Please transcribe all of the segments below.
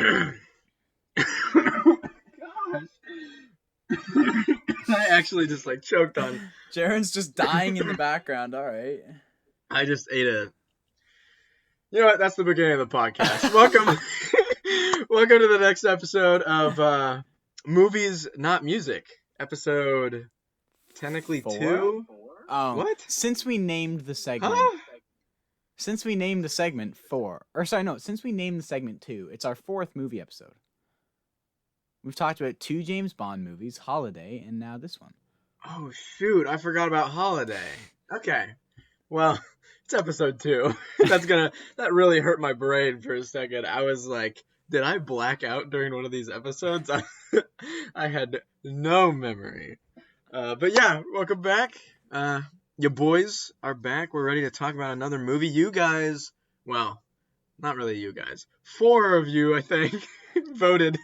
Gosh. I actually just like choked on. Jaren's just dying in the background. All right. I just ate a. You know what? That's the beginning of the podcast. Welcome, welcome to the next episode of Movies Not Music. Episode technically 2. Oh, What? Since we named the segment, Huh? since we named the segment 4, or sorry, no, since we named the segment 2, it's our 4th movie episode. We've talked about 2 James Bond movies, Holiday, and now this one. Oh shoot! I forgot about Holiday. Okay. Well, it's episode 2. That really hurt my brain for a second. I was like, did I black out during one of these episodes? I had no memory. But yeah, welcome back. Your boys are back. We're ready to talk about another movie. You guys, well, not really you guys. 4 of you, I think, voted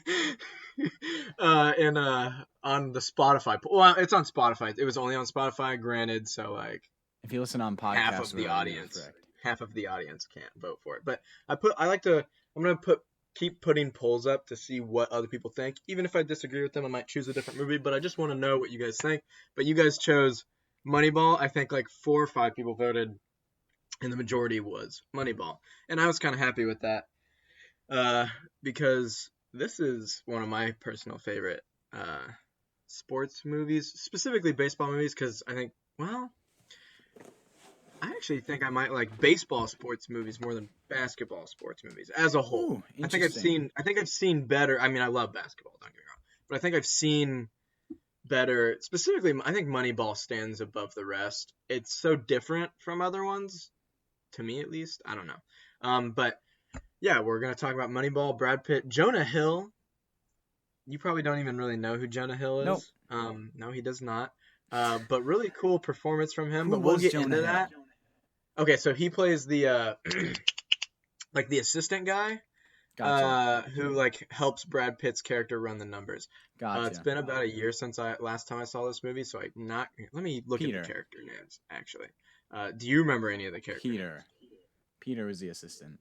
on the Spotify. Well, it's on Spotify. It was only on Spotify, granted. So like, If you listen on podcast, half of the audience can't vote for it. But I'm gonna keep putting polls up to see what other people think. Even if I disagree with them, I might choose a different movie, but I just want to know what you guys think. But you guys chose Moneyball. I think like 4 or 5 people voted, and the majority was Moneyball. And I was kind of happy with that, because this is one of my personal favorite sports movies, specifically baseball movies, because I actually think I might like baseball sports movies more than basketball sports movies as a whole. Ooh, I think I've seen better. I mean, I love basketball, don't get me wrong, but I think I've seen better. Specifically, I think Moneyball stands above the rest. It's so different from other ones, to me at least. I don't know. But yeah, we're gonna talk about Moneyball. Brad Pitt, Jonah Hill. You probably don't even really know who Jonah Hill is. Nope. No, he does not. But really cool performance from him. Who But we'll was get Jonah into Hill? that. Okay, so he plays the like the assistant guy, Gotcha. who like helps Brad Pitt's character run the numbers. Gotcha. It's been about a year since last time I saw this movie, so let me look Peter. at the character names actually. Do you remember any of the characters? Peter was the assistant.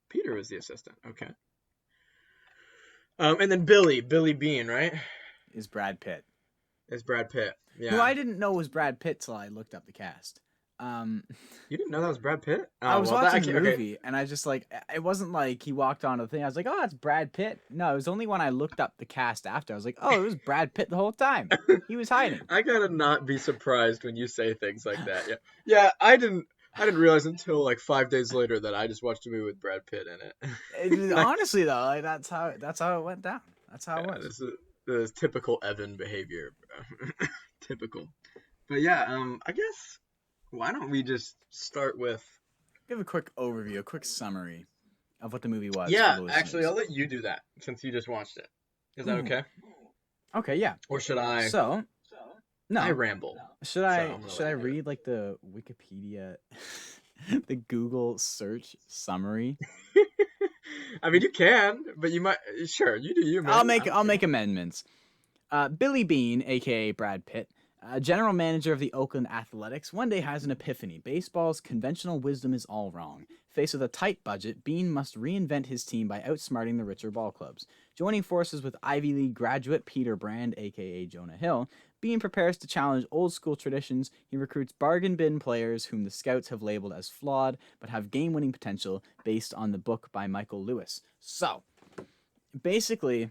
Peter was the assistant. Okay. And then Billy Bean, right? Is Brad Pitt. Is Brad Pitt. Yeah. Who I didn't know was Brad Pitt till I looked up the cast. You didn't know that was Brad Pitt? I was watching the movie, and I just like, it wasn't like he walked onto the thing. I was like, oh, that's Brad Pitt. No, it was only when I looked up the cast after. I was like, oh, it was Brad Pitt the whole time. He was hiding. I gotta not be surprised when you say things like that. Yeah. Yeah, I didn't realize until like 5 days later that I just watched a movie with Brad Pitt in it. Honestly, though, like, that's how it went down. That's how it was. This is typical Evan behavior, bro. Typical. But yeah, I guess why don't we just start with Give a quick overview, a quick summary of what the movie was. Yeah, actually, I'll let you do that since you just watched it. Is that okay? Okay, yeah. Or should I? No. I ramble. Should I read like the Wikipedia, the Google search summary? I mean, you can, but you might. Sure, you do you, man. I'll make amendments. Billy Bean, aka Brad Pitt, general manager of the Oakland Athletics, one day has an epiphany. Baseball's conventional wisdom is all wrong. Faced with a tight budget, Bean must reinvent his team by outsmarting the richer ball clubs. Joining forces with Ivy League graduate Peter Brand, aka Jonah Hill, Bean prepares to challenge old-school traditions. He recruits bargain bin players whom the scouts have labeled as flawed, but have game-winning potential based on the book by Michael Lewis. So, basically,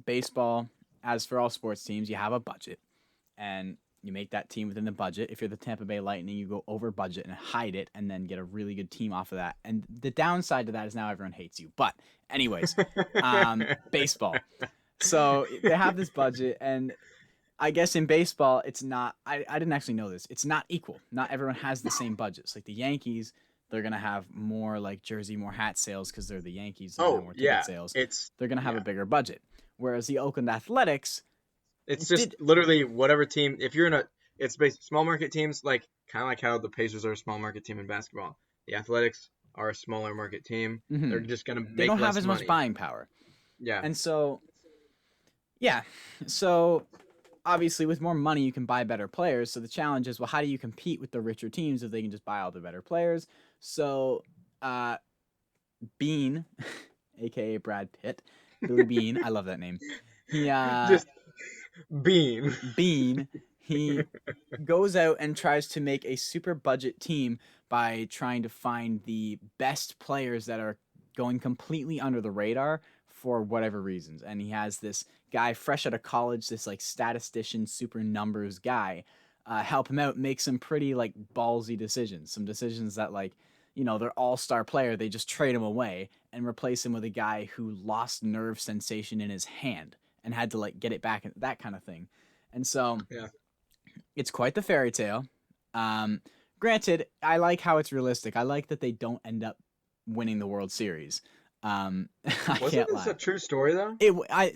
baseball, as for all sports teams, you have a budget, and you make that team within the budget. If you're the Tampa Bay Lightning, you go over budget and hide it, and then get a really good team off of that. And the downside to that is now everyone hates you. But anyways, baseball. So they have this budget, and I guess in baseball, it's not. I didn't actually know this. It's not equal. Not everyone has the same budgets. Like the Yankees, they're gonna have more like jersey, more hat sales because they're the Yankees. More ticket sales. They're gonna have a bigger budget. Whereas the Oakland Athletics, it's just literally whatever team. If you're in it's based small market teams, like kind of like how the Pacers are a small market team in basketball. The Athletics are a smaller market team. Mm-hmm. They're just gonna make they don't have as money. Much buying power. Yeah, and so obviously with more money you can buy better players. So the challenge is, well, how do you compete with the richer teams if they can just buy all the better players? So Bean, aka Brad Pitt, Billy Bean, I love that name. He Just Bean. Bean, he goes out and tries to make a super budget team by trying to find the best players that are going completely under the radar for whatever reasons. And he has this guy fresh out of college, this like statistician, super numbers guy, help him out, make some pretty like ballsy decisions. Some decisions that like, they're all-star player, they just trade him away and replace him with a guy who lost nerve sensation in his hand and had to like get it back, and that kind of thing. And so Yeah. it's quite the fairy tale. Granted, I like how it's realistic. I like that they don't end up winning the World Series. I Wasn't can't this lie. a true story though? I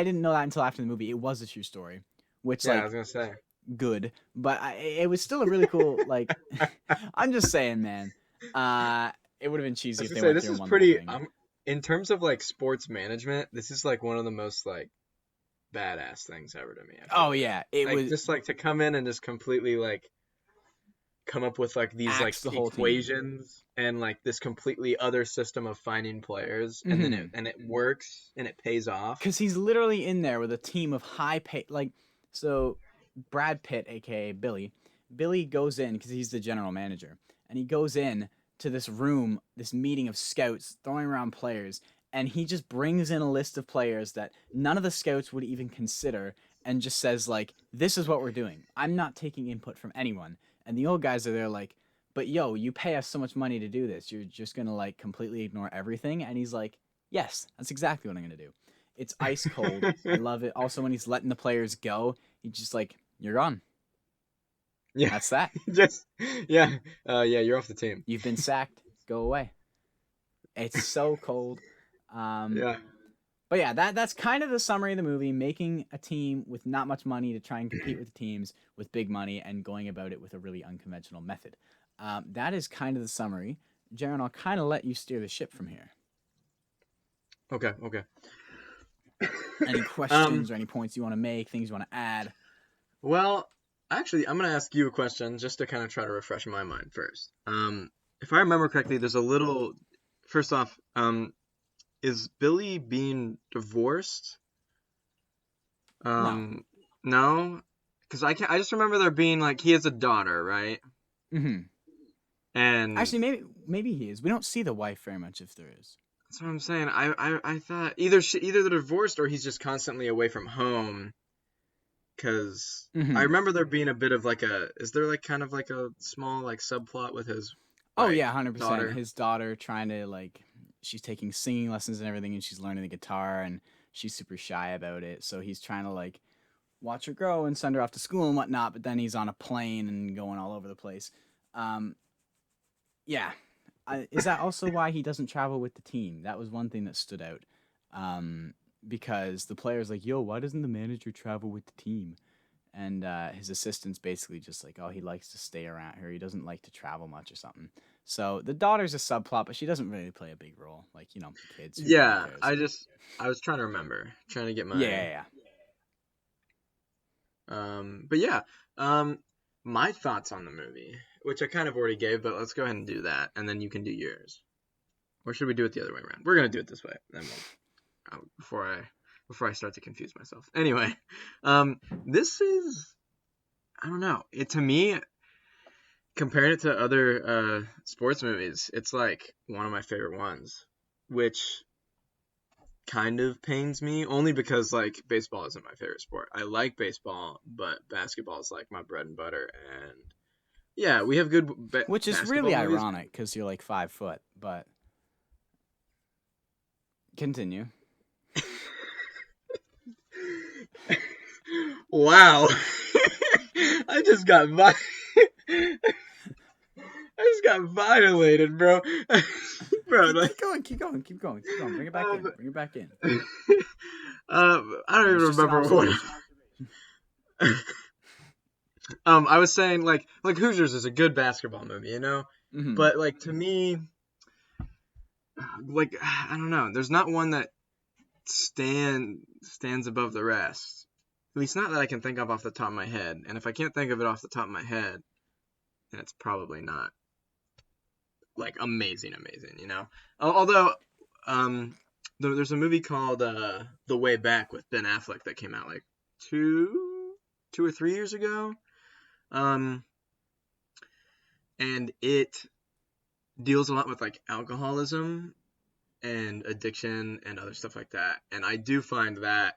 didn't know that until after the movie. It was a true story, which Yeah, I like was gonna say. good, but it was still a really cool like. I'm just saying, man. It would have been I cheesy was if gonna they say went this through is and won the whole pretty. thing. In terms of like sports management, this is like one of the most like badass things ever to me. I feel Oh like. yeah, it Like was just like to come in and just completely like come up with like these like axe the whole team. equations and like this completely other system of finding players, and then it works and it pays off. Because he's literally in there with a team of high pay. Like, so Brad Pitt, aka Billy goes in because he's the general manager, and he goes in to this room, this meeting of scouts throwing around players, and he just brings in a list of players that none of the scouts would even consider, and just says like, "This is what we're doing. I'm not taking input from anyone." And the old guys are there like, "But yo, you pay us so much money to do this. You're just gonna like completely ignore everything?" And he's like, "Yes, that's exactly what I'm gonna do." It's ice cold. I love it. Also, when he's letting the players go, he's just like, "You're gone. Yeah, That's that. just yeah, you're off the team. You've been sacked. Go away." It's so cold. Yeah. But yeah, that's kind of the summary of the movie: making a team with not much money to try and compete with the teams with big money, and going about it with a really unconventional method. That is kind of the summary. Jaron, I'll kind of let you steer the ship from here. Okay. Any questions or any points you want to make, things you want to add? Well, actually, I'm gonna ask you a question just to kind of try to refresh my mind first. If I remember correctly, there's a little. First off, is Billy being divorced? No. No, because I just remember there being like he has a daughter, right? Mm-hmm. And Actually, maybe he is. We don't see the wife very much, if there is. that's what I'm saying. I thought either they're divorced or he's just constantly away from home. Because I remember there being a bit of like is there like kind of like a small like subplot with his Oh like, yeah, 100%. daughter? His daughter trying to like, she's taking singing lessons and everything, and she's learning the guitar, and she's super shy about it. So he's trying to like watch her grow and send her off to school and whatnot. But then he's on a plane and going all over the place. Yeah. Is that also why he doesn't travel with the team? That was one thing that stood out. Because the player's like, "Yo, why doesn't the manager travel with the team?" And his assistant's basically just like, "Oh, he likes to stay around here. He doesn't like to travel much or something." So the daughter's a subplot, but she doesn't really play a big role. Like, kids. Who Yeah, really I was trying to remember, trying to get my yeah. but yeah, my thoughts on the movie, which I kind of already gave, but let's go ahead and do that, and then you can do yours. Or should we do it the other way around? We're gonna do it this way, then before I start to confuse myself. Anyway, this is I don't know. To me, comparing it to other sports movies, it's like one of my favorite ones, which kind of pains me only because like baseball isn't my favorite sport. I like baseball, but basketball is like my bread and butter, and yeah, we have good Which is basketball really movies. ironic because you're like 5 foot, but continue. Wow. I just got violated, bro. Bro, Keep going. Bring it back in. I don't even remember what. I was saying like Hoosiers is a good basketball movie, Mm-hmm. but like to me, like I don't know, there's not one that stands above the rest. At least not that I can think of off the top of my head. And if I can't think of it off the top of my head, then it's probably not like amazing, you know. Although there's a movie called The Way Back with Ben Affleck that came out like two or 3 years ago. Um and it deals a lot with like alcoholism and addiction and other stuff like that. And I do find that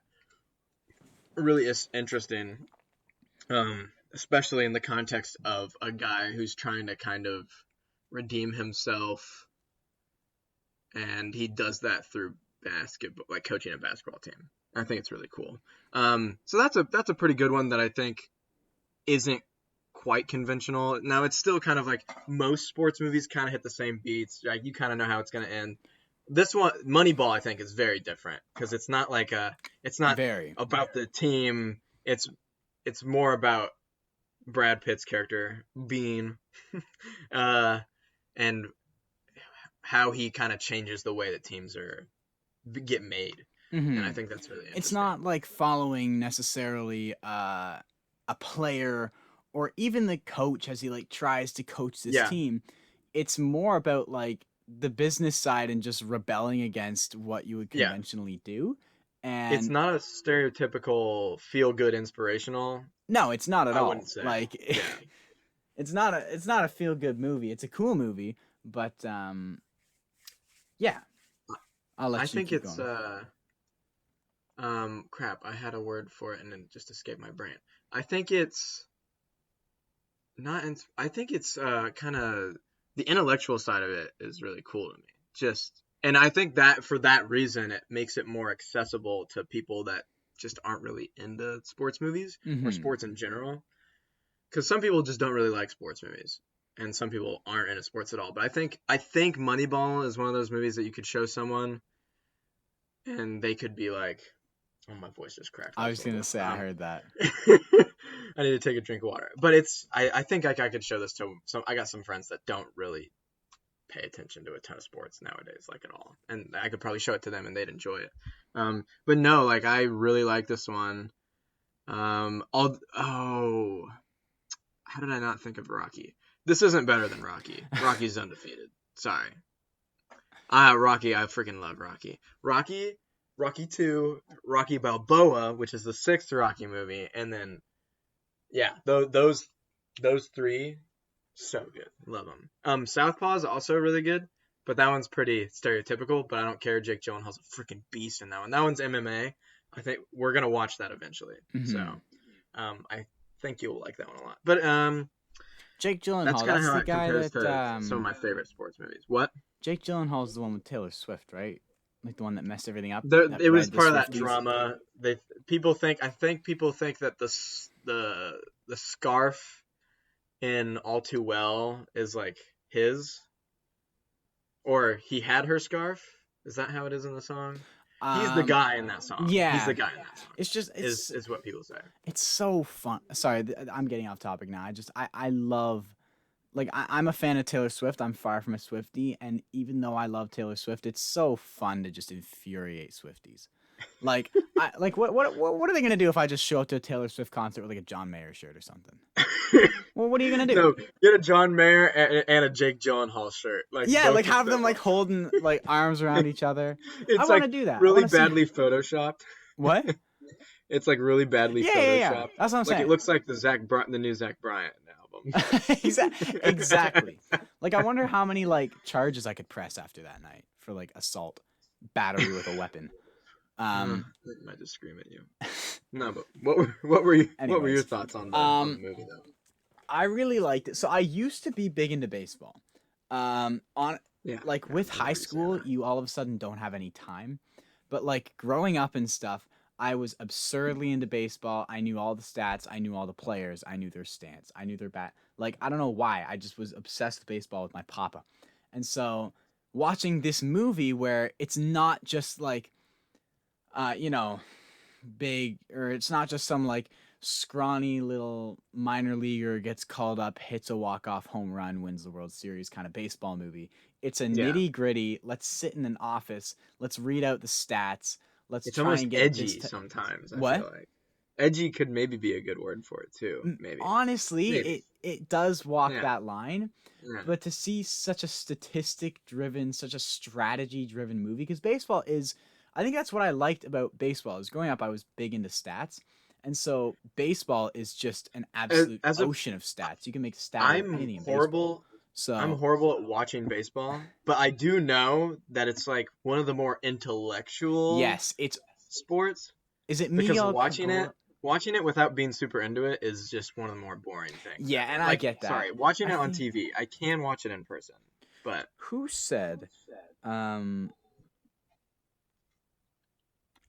really is interesting, especially in the context of a guy who's trying to kind of redeem himself, and he does that through basketball, like coaching a basketball team. I think it's really cool. So that's a pretty good one that I think isn't quite conventional. Now it's still kind of like most sports movies kind of hit the same beats. Like you kind of know how it's going to end. This one, Moneyball, I think is very different because it's not like it's not about the team. It's more about Brad Pitt's character Bean, and how he kind of changes the way that teams get made. Mm-hmm. And I think that's really interesting. It's not like following necessarily a player or even the coach as he like tries to coach this team. It's more about like the business side and just rebelling against what you would conventionally do. And it's not a stereotypical feel good inspirational. No, it's not at all. I wouldn't say. Like it's not a feel good movie. It's a cool movie, but yeah. I'll let you think keep it's going. Crap, I had a word for it and it just escaped my brain. I think it's I think it's kind of the intellectual side of it is really cool to me. And I think that for that reason, it makes it more accessible to people that just aren't really into sports movies or sports in general. Because some people just don't really like sports movies, and some people aren't into sports at all. But I think Moneyball is one of those movies that you could show someone, and they could be like, "Oh, my voice just cracked." I was gonna say I heard that. I need to take a drink of water. But I think I could show this to some. I got some friends that don't really pay attention to a ton of sports nowadays, like at all, and I could probably show it to them and they'd enjoy it. But no, like I really like this one. How did I not think of Rocky? This isn't better than Rocky. Rocky's undefeated. Sorry. Rocky, I freaking love Rocky. Rocky 2, Rocky Balboa, which is the 6th Rocky movie, and then those three, so good. Love them. Southpaw is also really good, but that one's pretty stereotypical, but I don't care. Jake Gyllenhaal's a freaking beast in that one. That one's MMA. I think we're going to watch that eventually. So, I think you'll like that one a lot. But, Jake Gyllenhaal, that's the guy that some of my favorite sports movies. What? Jake Gyllenhaal's the one with Taylor Swift, right? Like the one that messed everything up. It was part of that drama. I think people think that the scarf in All Too Well is like his, or he had her scarf. Is that how it is in the song? He's the guy in that song. Yeah, he's the guy in that song. It's just is what people say. It's so fun. Sorry, I'm getting off topic now. I love, like I'm a fan of Taylor Swift. I'm far from a Swiftie, and even though I love Taylor Swift, it's so fun to just infuriate Swifties. Like what are they gonna do if I just show up to a Taylor Swift concert with like a John Mayer shirt or something? Well, what are you gonna do? No, get a John Mayer and a Jake Gyllenhaal shirt. Like like have them like holding like arms around each other. I want to do that. Really badly photoshopped. What? It's like really badly photoshopped. Yeah. That's what I'm saying. It looks like the new Zach Bryan album. Exactly. Like I wonder how many like charges I could press after that night for like assault, battery with a weapon. I might just scream at you. No, but what were your thoughts on the movie though? I really liked it. So I used to be big into baseball. With high school, you all of a sudden don't have any time. But like growing up and stuff, I was absurdly into baseball. I knew all the stats. I knew all the players. I knew their stance. I knew their bat. Like I don't know why. I just was obsessed with baseball with my papa. And so watching this movie where it's not just like big, or it's not just some like scrawny little minor leaguer gets called up, hits a walk-off home run, wins the World Series kind of baseball movie. It's a nitty-gritty, let's sit in an office, let's read out the stats, let's try and get edgy sometimes. I feel like Edgy could maybe be a good word for it too. Maybe. Honestly, Maybe. it does walk Yeah. that line. Yeah. But to see such a statistic-driven, such a strategy-driven movie, because baseball is, I think that's what I liked about baseball. Is growing up, I was big into stats, and so baseball is just an absolute As a ocean of stats. You can make a stat out of I'm anything in baseball. horrible. I'm So horrible at watching baseball, but I do know that it's like one of the more intellectual yes, it's sports is it because Miguel Cabrera? watching it without being super into it is just one of the more boring things Yeah, ever. and I Like, get that. sorry, watching I it on think TV, I can watch it in person, but who said, um,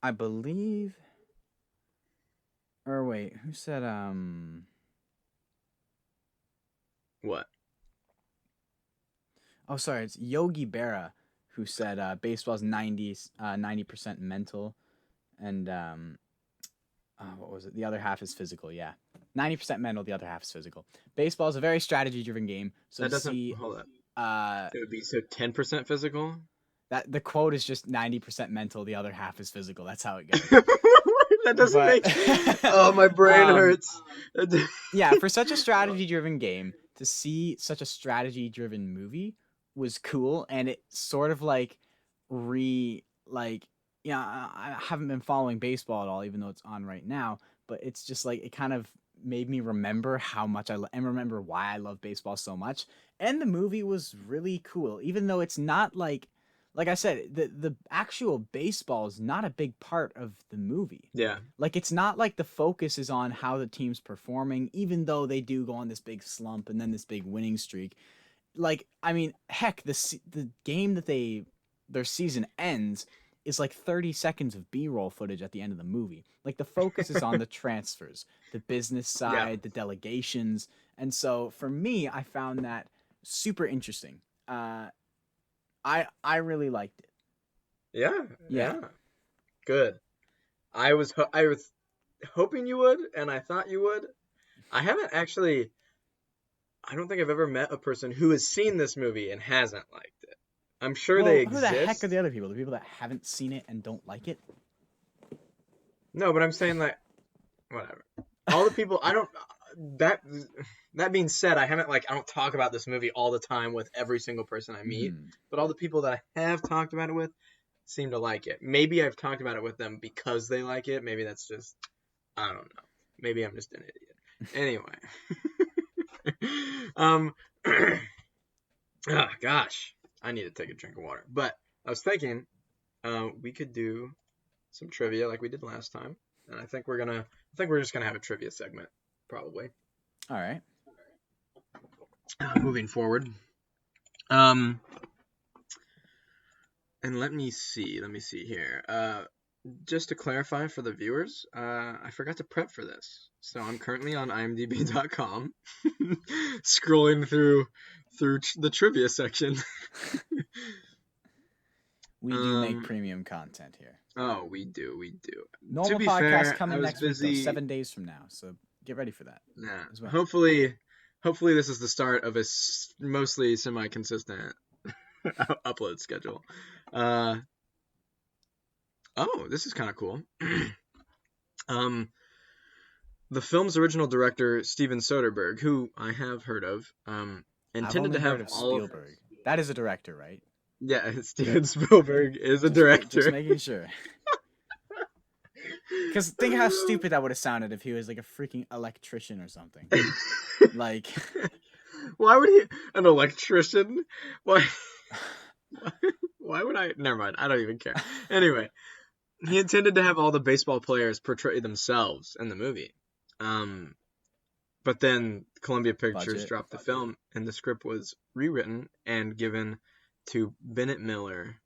I believe, or wait, who said, what? oh, sorry, it's Yogi Berra who said baseball's 90% mental, and what was it? The other half is physical. Yeah, 90% mental, the other half is physical. Baseball is a very strategy-driven game. So That to doesn't see, hold up. uh, So it would be 10% physical. that the quote is just 90% mental, the other half is physical. That's how it goes. That doesn't But make. Oh, my brain hurts. yeah, for such a strategy-driven game, to see such a strategy-driven movie was cool, and it sort of like like yeah, I haven't been following baseball at all, even though it's on right now. But it's just like it kind of made me remember how much and remember why I love baseball so much. And the movie was really cool, even though it's not like I said, the actual baseball is not a big part of the movie. Yeah. Like it's not like the focus is on how the team's performing, even though they do go on this big slump and then this big winning streak. Like I mean, heck, the game that their season ends is like 30 seconds of B-roll footage at the end of the movie. Like the focus is on the transfers, the business Yeah. side, the delegations, and so for me, I found that super interesting. I really liked it. Yeah. Yeah. Yeah. Good. I was hoping you would, and I thought you would. I haven't actually. I don't think I've ever met a person who has seen this movie and hasn't liked it. I'm sure they Well, who the heck are exist. the other people? The people that haven't seen it and don't like it? No, but I'm saying like whatever. All the people I don't that that being said, I don't talk about this movie all the time with every single person I meet, Mhm. but all the people that I have talked about it with seem to like it. Maybe I've talked about it with them because they like it. Maybe that's just I don't know. Maybe I'm just an idiot. Anyway. um gosh, I need to take a drink of water. But I was thinking we could do some trivia like we did last time. And I think we're just gonna have a trivia segment, probably. All right. Moving forward. And let me see here. Just to clarify for the viewers, I forgot to prep for this. So I'm currently on imdb.com scrolling through the trivia section. We do make premium content here. Oh, we do. Normal To be podcast fair, coming I was next week, though, busy. 7 days from now. So get ready for that. Yeah. as well. Hopefully this is the start of a mostly semi-consistent upload schedule. Oh, this is kind of cool. The film's original director, Steven Soderbergh, who I have heard of, intended to have heard of all. Spielberg. That is a director, right? Yeah, Steven Spielberg is a director. Just making sure. Because think how stupid that would have sounded if he was like a freaking electrician or something. Like, why would he? An electrician? Why? Why would I? Never mind. I don't even care. Anyway, he intended to have all the baseball players portray themselves in the movie. But then Columbia Pictures dropped the film, and the script was rewritten and given to Bennett Miller,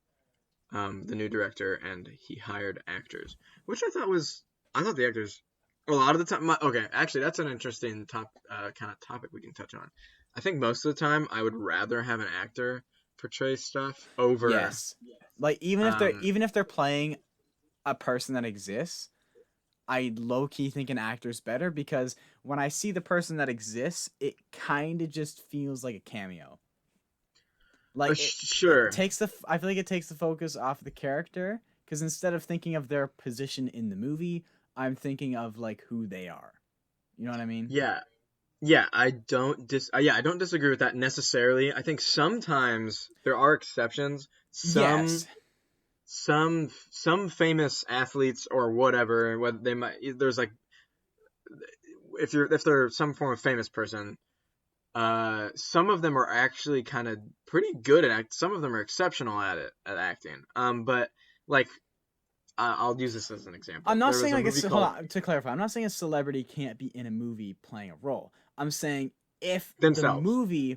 the new director, and he hired actors, which I thought the actors, a lot of the time, okay, actually, that's an interesting kind of topic we can touch on. I think most of the time, I would rather have an actor portray stuff over. Yes. Like, even if they're playing a person that exists, I low-key think an actor's better, because when I see the person that exists, it kind of just feels like a cameo. Like, sure. I feel like it takes the focus off the character, because instead of thinking of their position in the movie, I'm thinking of like who they are. You know what I mean? Yeah. I don't disagree with that necessarily. I think sometimes there are exceptions. Yes. Some famous athletes or whatever, whether they might there's like if they're some form of famous person, some of them are actually kind of pretty good at act. Some of them are exceptional at acting. But like I'll use this as an example. I'm not There was saying a like movie hold called on, to clarify. I'm not saying a celebrity can't be in a movie playing a role. I'm saying if the Themselves movie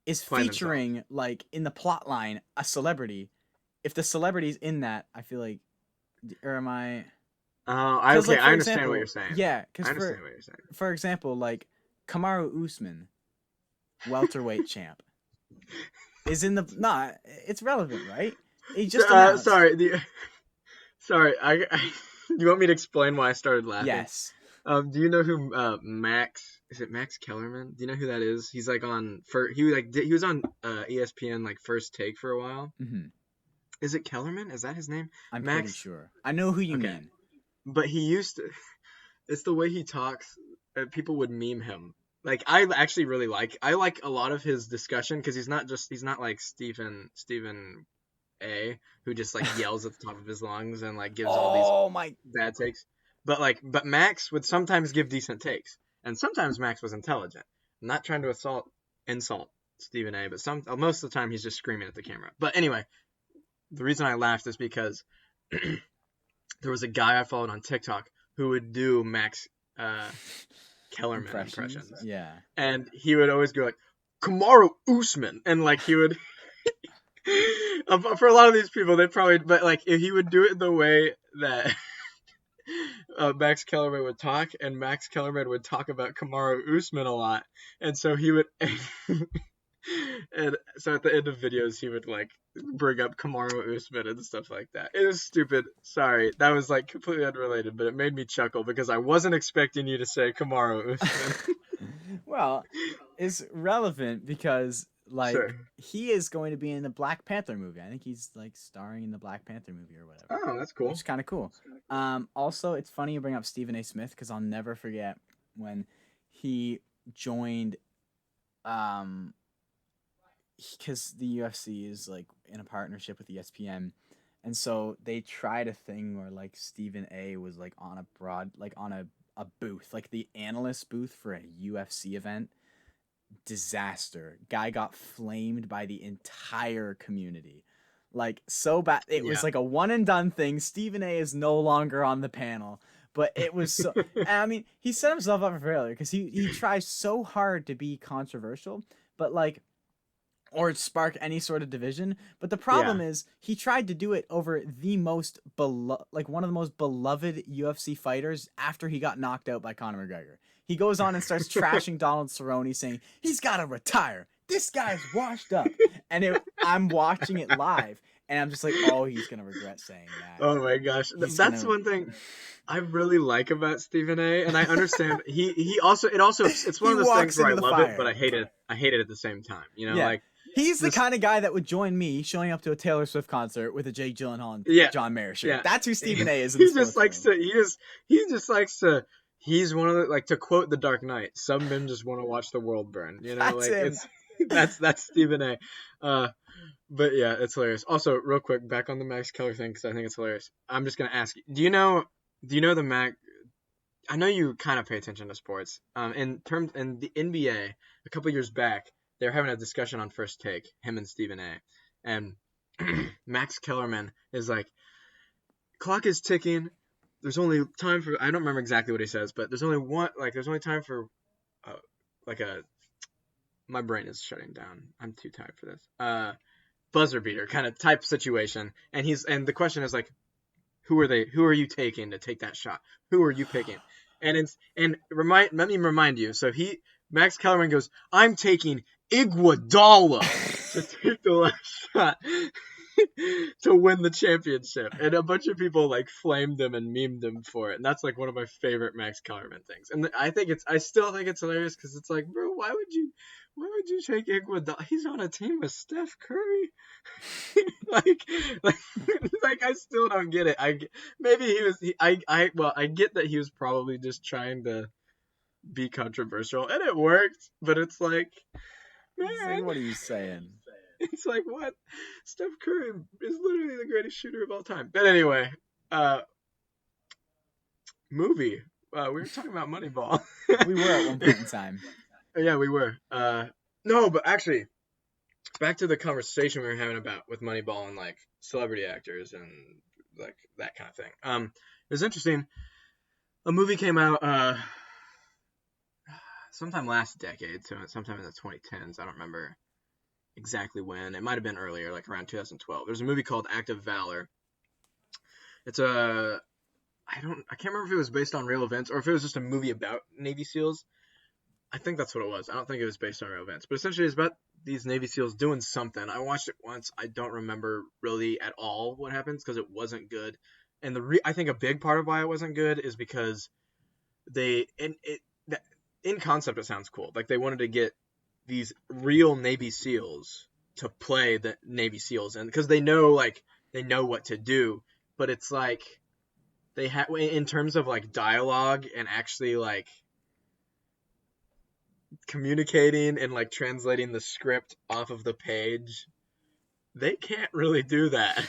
is playing themselves. featuring like in the plot line a celebrity, if the celebrity's in that, I feel like, or am I? Because like I for understand what you're example, saying. yeah, because I understand what you're saying. for example, like Kamaru Usman, welterweight champ, is in the not. It's relevant, right? He just announced. Sorry, sorry. You want me to explain why I started laughing? Yes. Do you know who Max? Is it Max Kellerman? Do you know who that is? He's like on he was on ESPN like First Take for a while. Mm-hmm. Is it Kellerman? Is that his name? I'm pretty Max. sure. I know who you Okay, mean. but he used to. It's the way he talks. People would meme him. Like I actually really I like a lot of his discussion because he's not like Stephen A, who just like yells at the top of his lungs and like gives all these Oh my! bad takes. But Max would sometimes give decent takes, and sometimes Max was intelligent. I'm not trying to insult Stephen A, but most of the time he's just screaming at the camera. But anyway, the reason I laughed is because there was a guy I followed on TikTok who would do Max Kellerman impressions, Yeah. and he would always go like Kamaru Usman, and like he would. For a lot of these people, they probably, but like if he would do it the way that Max Kellerman would talk, and Max Kellerman would talk about Kamaru Usman a lot, and so he would, and so at the end of videos, he would like bring up Kamaru Usman and stuff like that. It was stupid. Sorry, that was like completely unrelated, but it made me chuckle because I wasn't expecting you to say Kamaru Usman. Well, it's relevant because like Sure. he is going to be in the Black Panther movie. I think he's like starring in the Black Panther movie or whatever. Oh, that's cool. Which is kind of cool. Also, it's funny you bring up Stephen A. Smith because I'll never forget when he joined. Because the UFC is like in a partnership with ESPN, and so they tried a thing where like Stephen A. was like on a booth, like the analyst booth for a UFC event. Disaster. Guy got flamed by the entire community. Like so bad. It was like a one and done thing. Stephen A. is no longer on the panel. But it was so. I mean, he set himself up for failure because he tries so hard to be controversial, but like, or spark any sort of division. But the problem is he tried to do it over the most one of the most beloved UFC fighters after he got knocked out by Conor McGregor. He goes on and starts trashing Donald Cerrone, saying he's got to retire. This guy's washed up. And I'm watching it live, and I'm just like, oh, he's gonna regret saying that. Oh my gosh, that's one thing I really like about Stephen A. And I understand it's one of those things where I love it, but I hate it. I hate it at the same time. You know, like he's the kind of guy that would join me showing up to a Taylor Swift concert with a Jake Gyllenhaal and John Mayer shirt. Yeah. That's who Stephen A. is. He just likes to. He's one of the, like, to quote The Dark Knight, some men just want to watch the world burn. You know, that's him. That's Stephen A. But yeah, it's hilarious. Also, real quick, back on the Max Keller thing because I think it's hilarious. I'm just gonna ask you, do you know the Max? I know you kind of pay attention to sports. In the NBA, a couple years back, they were having a discussion on First Take, him and Stephen A. And Max Kellerman is like, clock is ticking. There's only time for, I don't remember exactly what he says, but there's only time for my brain is shutting down. I'm too tired for this. Buzzer beater kind of type situation. And the question is like, who are you taking to take that shot? Who are you picking? Let me remind you. So Max Kellerman goes, I'm taking Iguodala to take the last shot to win the championship. And a bunch of people like flamed him and memed him for it. And that's like one of my favorite Max Kellerman things. And I still think it's hilarious because it's like, bro, why would you take Iguodala? He's on a team with Steph Curry. like I still don't get it. Maybe he was. I get that he was probably just trying to be controversial, and it worked. But it's like, It's like, man, what are you saying? it's like what? Steph Curry is literally the greatest shooter of all time. But anyway, uh, movie. We were talking about Moneyball. We were at one point in time. Yeah, we were. No, but actually, back to the conversation we were having about with Moneyball and like celebrity actors and like that kind of thing. It was interesting. A movie came out sometime last decade, so sometime in the 2010s. I don't remember exactly when. It might have been earlier, like around 2012. There's a movie called Act of Valor. It's I can't remember if it was based on real events or if it was just a movie about Navy SEALs. I think that's what it was. I don't think it was based on real events, but essentially it's about these Navy SEALs doing something. I watched it once. I don't remember really at all what happens because it wasn't good. And I think a big part of why it wasn't good is because in concept it sounds cool. Like they wanted to get these real Navy SEALs to play the Navy SEALs, and because they know what to do, but it's like they have in terms of like dialogue and actually like communicating and like translating the script off of the page, they can't really do that.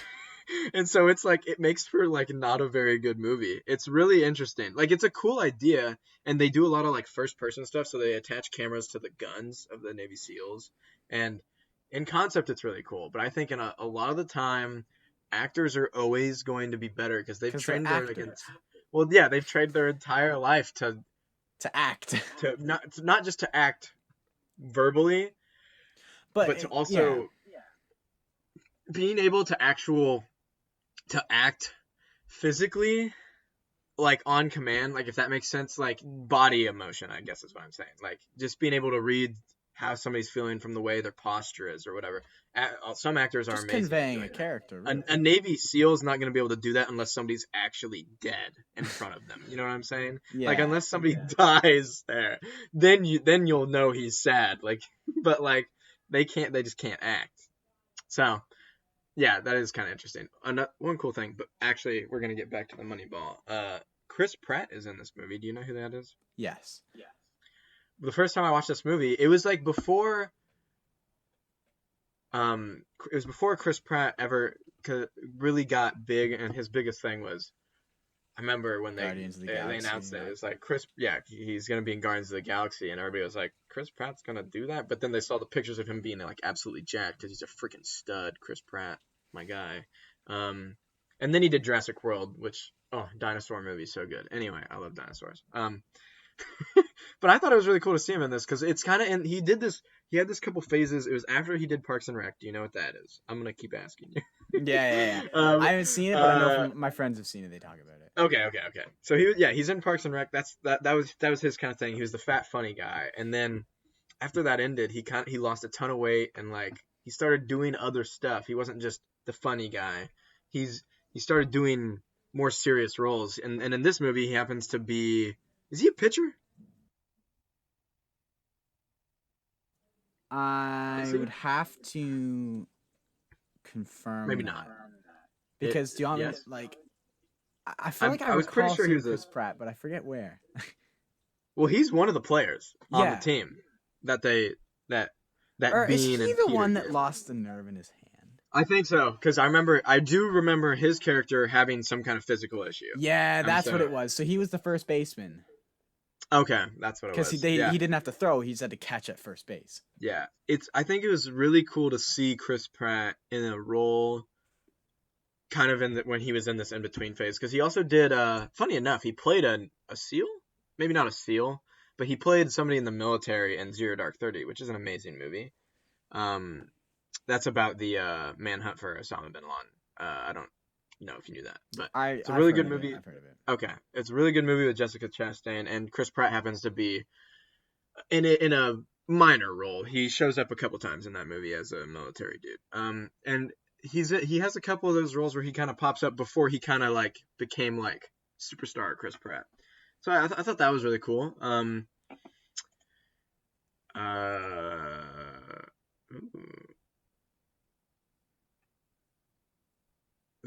And so it's like it makes for like not a very good movie. It's really interesting. Like it's a cool idea, and they do a lot of like first person stuff, so they attach cameras to the guns of the Navy SEALs, and in concept it's really cool. But I think in a lot of the time actors are always going to be better because they've trained they've trained their entire life to act. to not just to act verbally, but to also being able to act physically, like on command, like if that makes sense, like body emotion, I guess is what I'm saying. Like just being able to read how somebody's feeling from the way their posture is or whatever. Some actors are just amazing. Conveying a character. Really. A Navy SEAL is not going to be able to do that unless somebody's actually dead in front of them. You know what I'm saying? Yeah. Like unless somebody dies there, then you'll know he's sad. Like, but like they just can't act. So yeah, that is kind of interesting. One cool thing, but actually we're gonna get back to the Moneyball. Chris Pratt is in this movie. Do you know who that is? Yes. The first time I watched this movie, it was like before. It was before Chris Pratt ever really got big, and his biggest thing was, I remember when they announced it. It was like he's gonna be in Guardians of the Galaxy, and everybody was like, Chris Pratt's gonna do that. But then they saw the pictures of him being like absolutely jacked because he's a freaking stud, Chris Pratt, my guy. And then he did Jurassic World, which dinosaur movie, so good. Anyway, I love dinosaurs. But I thought it was really cool to see him in this because it's kind of, and he had this couple phases. It was after he did Parks and Rec. Do you know what that is? I'm gonna keep asking you. Yeah. I haven't seen it, but I know my friends have seen it. They talk about it. Okay. So he's in Parks and Rec. That was his kind of thing. He was the fat funny guy, and then after that ended, he lost a ton of weight and like he started doing other stuff. He wasn't just the funny guy. He started doing more serious roles, and in this movie he happens to be. Is he a pitcher? I would have to confirm. Maybe not. Because do you want me to, like? I feel like I was pretty sure he was Chris Pratt, but I forget where. Well, he's one of the players on the team that Bean and is he the Peter one did. that lost the nerve in his hand? I think so, because I do remember his character having some kind of physical issue. Yeah, that's what it was. So he was the first baseman. Okay, that's what it was. Because he didn't have to throw; he just had to catch at first base. Yeah, I think it was really cool to see Chris Pratt in a role, kind of when he was in this in between phase. Because he also did. Funny enough, he played a SEAL, maybe not a SEAL, but he played somebody in the military in Zero Dark 30, which is an amazing movie. That's about the manhunt for Osama bin Laden. I don't know if you knew that, but it's a really good movie. I've heard of it. Okay, it's a really good movie with Jessica Chastain, and Chris Pratt happens to be in a minor role. He shows up a couple times in that movie as a military dude. And he has a couple of those roles where he kind of pops up before he kind of like became like superstar Chris Pratt. So I thought that was really cool.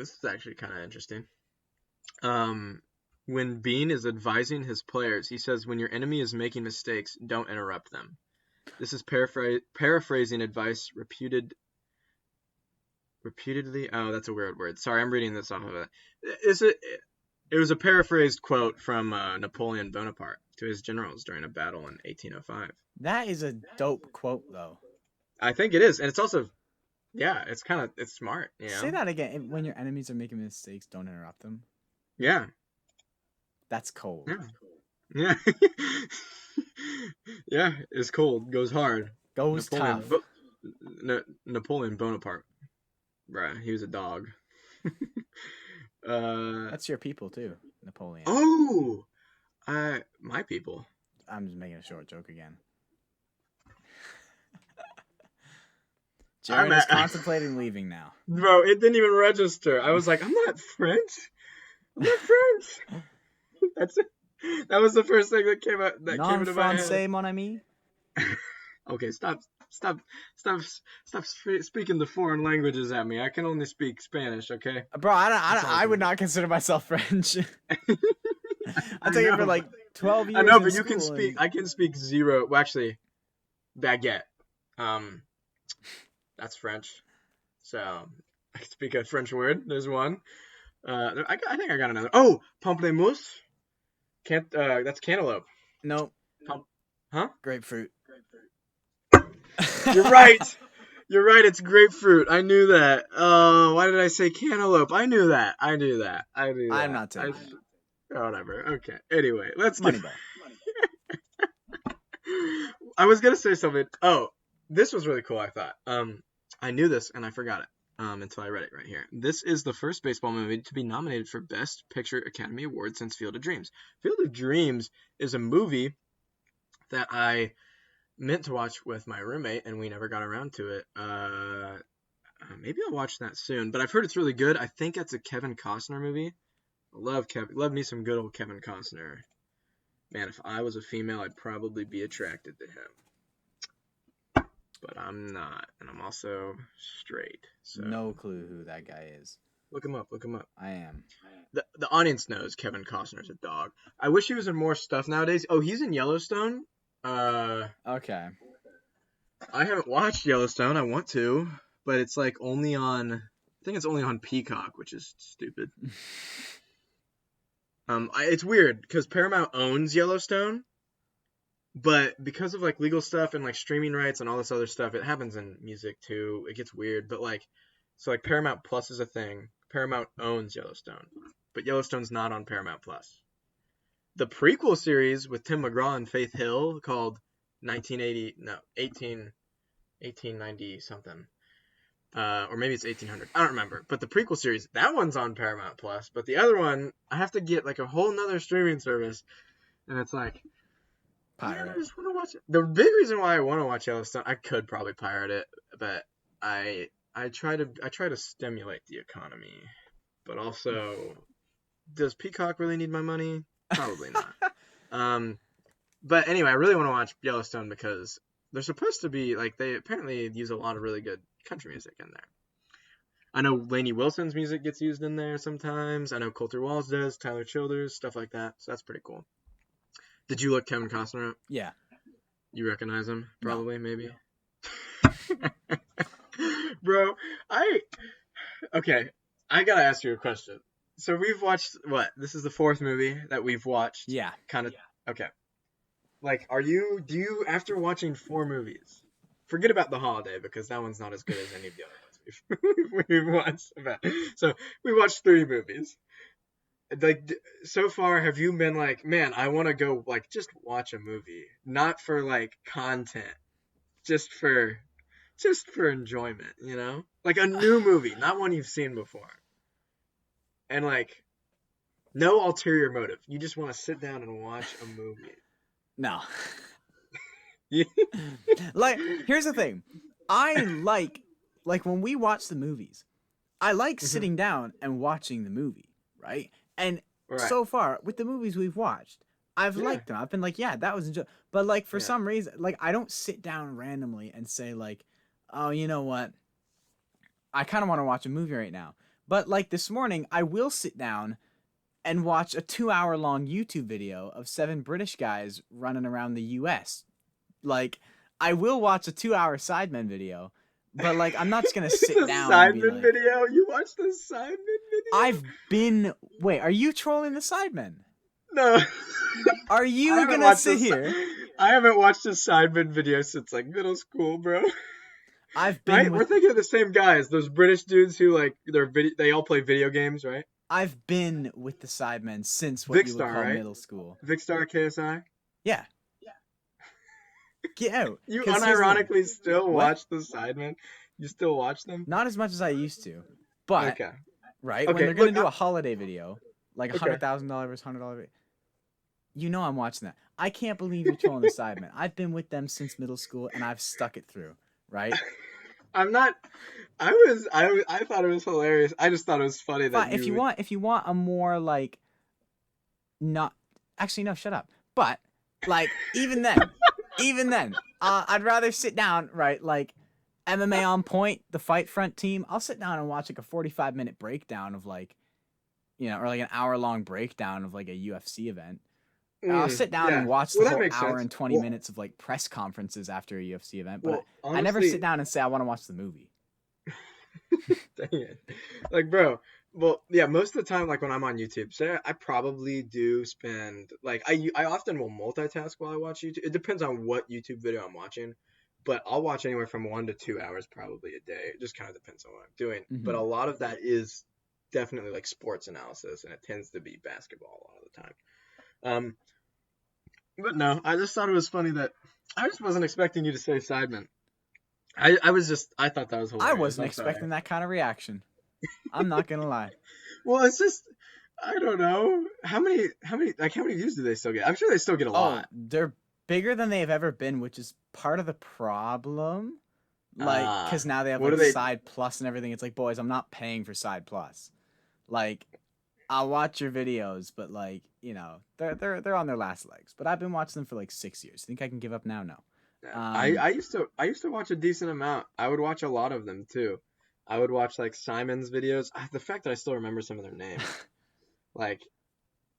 This is actually kind of interesting. When Bean is advising his players, he says, when your enemy is making mistakes, don't interrupt them. This is paraphrasing advice repeatedly. Oh, that's a weird word. Sorry, I'm reading this off of it. It was a paraphrased quote from Napoleon Bonaparte to his generals during a battle in 1805. That is a dope quote, though. I think it is, and it's also, yeah, it's smart. You know? Say that again. When your enemies are making mistakes, don't interrupt them. Yeah. That's cold. Yeah. Yeah, it's cold. Goes hard. Goes tough. Napoleon Bonaparte. Bruh, he was a dog. That's your people too, Napoleon. Oh, my people. I'm just making a short joke again. Jared is contemplating leaving now. Bro, it didn't even register. I was like, I'm not French. That's it. That was the first thing that came out. That came into my head. Non-Français, mon ami. Okay, stop speaking the foreign languages at me. I can only speak Spanish, okay? Bro, I would not consider myself French. I took it for like 12 years. I know, but you can speak. I can speak zero. Well, actually, baguette. That's French. So I can speak a French word. There's one. I think I got another. Oh, pamplemousse. That's cantaloupe. Nope. Huh? Grapefruit. You're right. You're right. It's grapefruit. I knew that. Oh, why did I say cantaloupe? I knew that. I'm not telling you. Whatever. Okay. Anyway, let's Moneyball. I was gonna say something. Oh, this was really cool. I thought. I knew this and I forgot it. Until I read it right here. This is the first baseball movie to be nominated for Best Picture Academy Award since Field of Dreams. Field of Dreams is a movie that I meant to watch with my roommate, and we never got around to it. Maybe I'll watch that soon, but I've heard it's really good. I think it's a Kevin Costner movie. Love me some good old Kevin Costner. Man, if I was a female, I'd probably be attracted to him. But I'm not, and I'm also straight. So no clue who that guy is. Look him up. I am. The audience knows Kevin Costner's a dog. I wish he was in more stuff nowadays. Oh, he's in Yellowstone. Okay. I haven't watched Yellowstone. I want to, but it's like only on. I think it's only on Peacock, which is stupid. It's weird because Paramount owns Yellowstone. But because of like legal stuff and like streaming rights and all this other stuff, it happens in music too. It gets weird. But like, so like Paramount Plus is a thing. Paramount owns Yellowstone, but Yellowstone's not on Paramount Plus. The prequel series with Tim McGraw and Faith Hill called 1890 something. Or maybe it's 1800. I don't remember. But the prequel series, that one's on Paramount Plus. But the other one, I have to get like a whole nother streaming service. And it's like, pirate. I just want to watch it. The big reason why I want to watch Yellowstone, I could probably pirate it, but I try to stimulate the economy. But also, does Peacock really need my money? Probably not. But anyway, I really want to watch Yellowstone because they're supposed to be like they apparently use a lot of really good country music in there. I know Lainey Wilson's music gets used in there sometimes. I know Coulter Walls does, Tyler Childers, stuff like that. So that's pretty cool. Did you look Kevin Costner up? Yeah. You recognize him? Probably, no. Maybe. Bro, okay, I gotta ask you a question. So we've watched, what? This is the fourth movie that we've watched? Yeah. Kind of, okay. Like, do you, after watching 4 movies, forget about The Holiday, because that one's not as good as any of the other ones we've watched. So, we watched 3 movies. Like, so far, have you been like, man, I want to go, like, just watch a movie. Not for, like, content. Just for enjoyment, you know? Like, a new movie, not one you've seen before. And, like, no ulterior motive. You just want to sit down and watch a movie. No. Like, here's the thing. I like when we watch the movies, I like sitting down and watching the movie, right? And so far, with the movies we've watched, I've liked them. I've been like, yeah, that was enjoyable. But, like, for some reason, like, I don't sit down randomly and say, like, oh, you know what? I kind of want to watch a movie right now. But like this morning, I will sit down and watch a 2-hour long YouTube video of 7 British guys running around the US. Like, I will watch a 2-hour Sidemen video, but like, I'm not just gonna sit The down and be Sidemen like, video? You watched the Sidemen video? Wait, are you trolling the Sidemen? No. Are you gonna sit here? I haven't watched a Sidemen video since like middle school, bro. I've been Right? with We're thinking of the same guys. Those British dudes who like they all play video games, right? I've been with the Sidemen since what you would Vicstar, call right? middle school. Vicstar KSI? Yeah. Get out. You 'Cause here's the thing. unironically still What? watch the Sidemen? You still watch them? Not as much as I used to, but Okay. right Okay, when they're gonna look, do a holiday video, like Okay. $100,000 versus $100, you know I'm watching that. I can't believe you're trolling the Sidemen. I've been with them since middle school and I've stuck it through. Right? I'm not. I thought it was hilarious. I just thought it was funny that But if you want a more like, not actually no, shut up. But like even then, I'd rather sit down, right? Like MMA on point, the Fight Front team. I'll sit down and watch like a 45-minute breakdown of like, or like an hour-long breakdown of like a UFC event. I'll sit down and watch the whole hour and 20 minutes of like press conferences after a UFC event, but honestly, I never sit down and say I want to watch the movie. Dang it. Like, bro, well, yeah, most of the time, like when I'm on YouTube, say I probably do spend, like, I often will multitask while I watch YouTube. It depends on what YouTube video I'm watching, but I'll watch anywhere from 1 to 2 hours probably a day. It just kind of depends on what I'm doing. Mm-hmm. But a lot of that is definitely like sports analysis, and it tends to be basketball a lot of the time. But no, I just thought it was funny that I just wasn't expecting you to say Sidemen. I thought that was hilarious. I wasn't expecting that kind of reaction. I'm not gonna lie. Well, it's just, I don't know. How many views do they still get? I'm sure they still get a lot. They're bigger than they've ever been, which is part of the problem. Like, because now they have like Side Plus and everything. It's like, boys, I'm not paying for Side Plus. Like, I'll watch your videos, but like, they're on their last legs. But I've been watching them for like 6 years. Think I can give up now? No. I used to watch a decent amount. I would watch a lot of them too. I would watch like Simon's videos. The fact that I still remember some of their names. Like,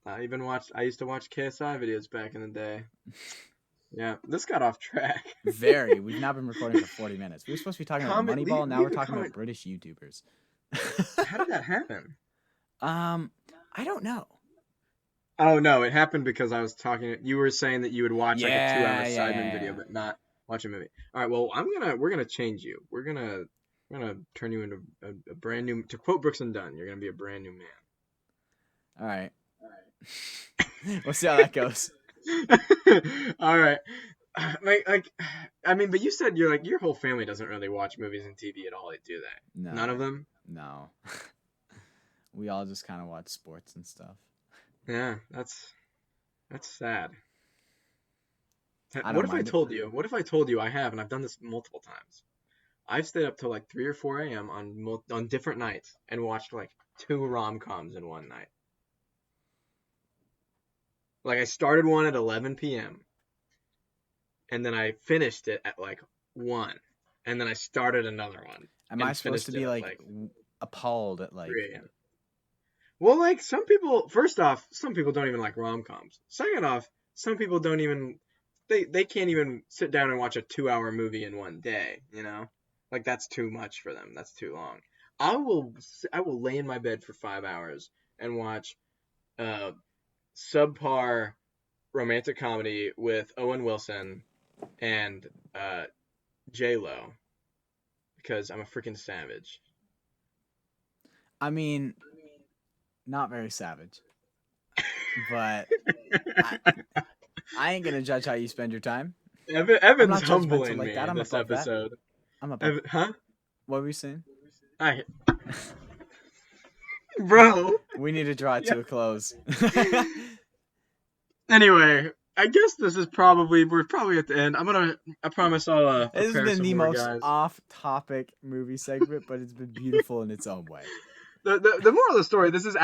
I used to watch KSI videos back in the day. Yeah, this got off track. Very. We've now been recording for 40 minutes. We were supposed to be talking about Moneyball. Now we're talking about British YouTubers. How did that happen? I don't know. Oh no, it happened because I was talking. You were saying that you would watch like a 2-hour Sidemen video, but not watch a movie. All right, well, we're gonna change you. We're gonna turn you into a brand new. To quote Brooks and Dunn, you're gonna be a brand new man. All right. We'll see how that goes. All right. But you said your whole family doesn't really watch movies and TV at all. Do they? No. None of them? No. We all just kind of watch sports and stuff. Yeah, that's sad. What if I told you I have, and I've done this multiple times. I've stayed up till like 3 or 4 a.m. on different nights and watched like 2 rom-coms in one night. Like I started one at 11 p.m. and then I finished it at like 1, and then I started another one. Am I supposed to be like appalled at like 3 a.m.? Well, like first off, some people don't even like rom-coms. Second off, some people don't even, they can't even sit down and watch a 2-hour movie in one day, Like that's too much for them. That's too long. I will lay in my bed for 5 hours and watch subpar romantic comedy with Owen Wilson and J-Lo because I'm a freaking savage. I mean, not very savage, but I ain't gonna judge how you spend your time. Evan's humbling me in this episode. That. I'm above. Huh? What were you saying? Bro. We need to draw it to a close. Anyway, I guess we're probably at the end. I promise I'll this has been the most off-topic movie segment, but it's been beautiful in its own way. The moral of the story, this is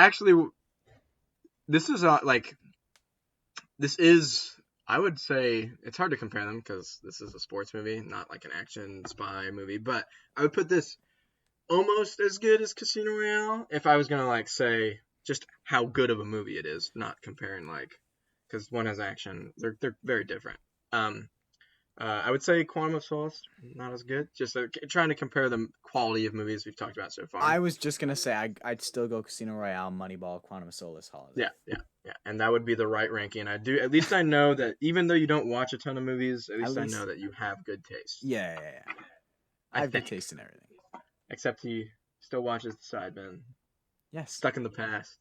I would say it's hard to compare them because this is a sports movie, not like an action spy movie, but I would put this almost as good as Casino Royale. If I was gonna like say just how good of a movie it is, not comparing like, because one has action, they're very different. I would say Quantum of Solace not as good. Just trying to compare the quality of movies we've talked about so far. I was just gonna say I'd still go Casino Royale, Moneyball, Quantum of Solace, Holiday. Yeah, and that would be the right ranking. At least I know that even though you don't watch a ton of movies, at least I know that you have good taste. Yeah. I have good taste in everything. Except he still watches The Sidemen. Yes. Stuck in the past.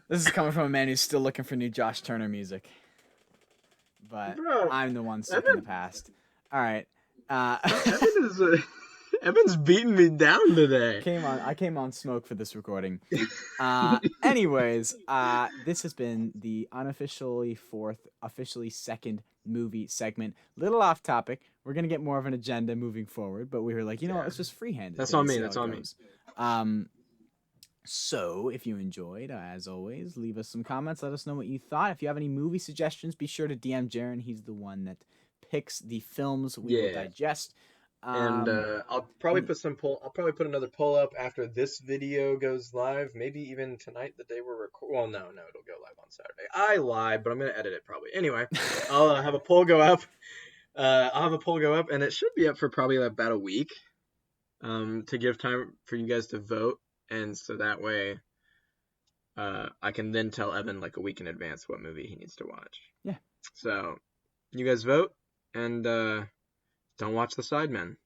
This is coming from a man who's still looking for new Josh Turner music. But Bro, I'm the one stuck in the past. All right. Evan's beating me down today. I came on smoke for this recording. Anyways, this has been the unofficially fourth, officially second movie segment. Little off topic. We're gonna get more of an agenda moving forward, but we were like, what, let's just freehand it. That's on me. That's on me. So, if you enjoyed, as always, leave us some comments. Let us know what you thought. If you have any movie suggestions, be sure to DM Jaren. He's the one that picks the films we will digest. And I'll probably put another poll up after this video goes live. Maybe even tonight, the day we're recording. Well, no, it'll go live on Saturday. I lied, but I'm gonna edit it probably. Anyway, I'll have a poll go up. And it should be up for probably about a week, to give time for you guys to vote. And so that way, I can then tell Evan like a week in advance what movie he needs to watch. Yeah. So, you guys vote, and don't watch The Sidemen.